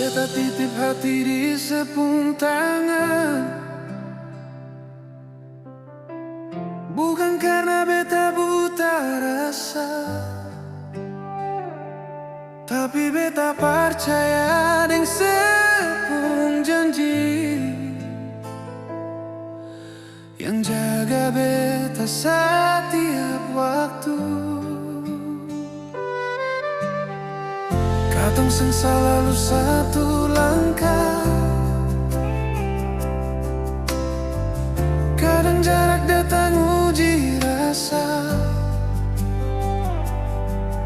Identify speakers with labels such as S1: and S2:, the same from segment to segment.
S1: beta titip hati di sepung tangan. Bukan karena beta buta rasa, tapi beta percaya dengan sepung janji yang jaga beta setiap waktu. Katong seng selalu satu langkah, kadang jarak datang uji rasa,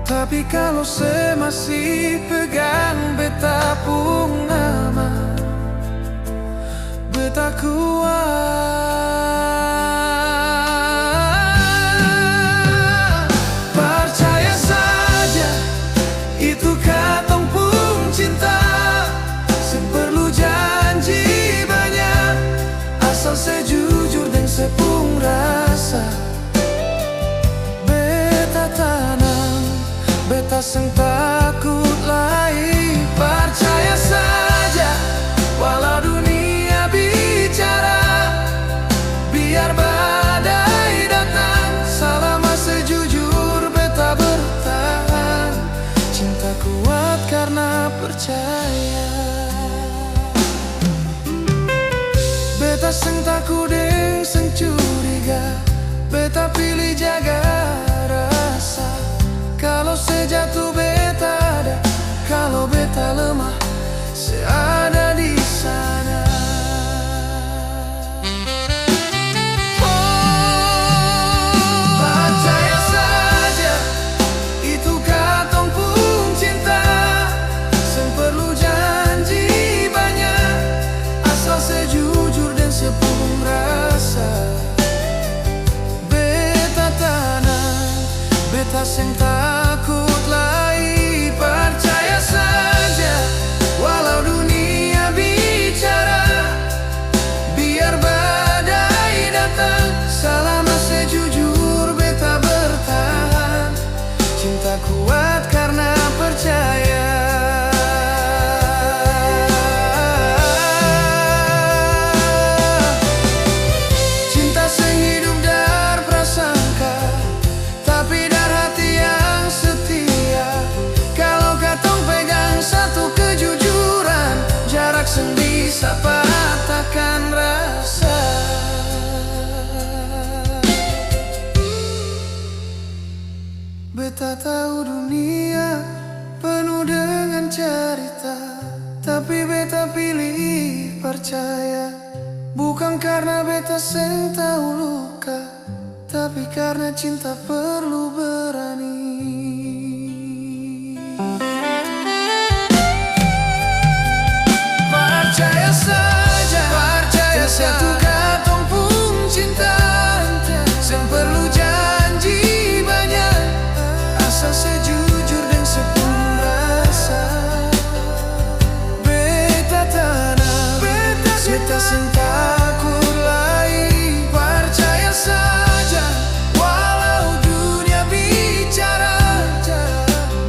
S1: tapi kalau saya masih pegang beta pung nama, beta kuat. Percaya saja, itu katong pung cinta. Seperlu janji banyak, asal saya jujur dan sepung rasa. Beta tenang, beta seng takut lagi. Percaya saja, walau dunia bicara, biar badai datang, selama sejujur beta bertahan. Cinta kuat karena percaya. Beta seng takut deng seng curiga, beta pilih jaga rasa. Kalau saya jatuh beta ada, kalau beta lemah saya ada di sana. Percaya saja, itu katong pung cinta. Seng perlu janji banyak, asal saya jujur dan sepung rasa. Beta tenang, beta seng takut lagi. Percaya saja, walau dunia bicara, biar badai datang, selama saya jujur beta bertahan. Cinta kuat karena percaya. Cinta seng hidup dar prasangka, tapi dar hati yang setia. Kalau katong pegang satu kejujuran, jarak seng bisa patahkan rasa. Beta tahu dunia penuh dengan cerita, tapi beta pilih percaya. Bukan karena beta seng tahu luka, tapi karena cinta perlu berani. Percaya saja, percaya satu katong pung cinta. Seng perlu janji banyak, asal saya jujur dan sepung rasa. Beta tenang, beta seng takut lagi. Percaya saja, walau dunia bicara,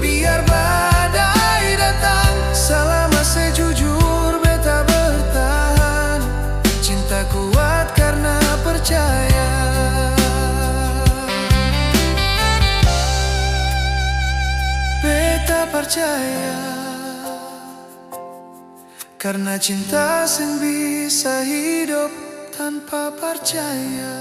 S1: biar badai datang, selama saya jujur beta bertahan. Cinta kuat karena percaya. Beta percaya, karena cinta seng bisa hidup tanpa percaya.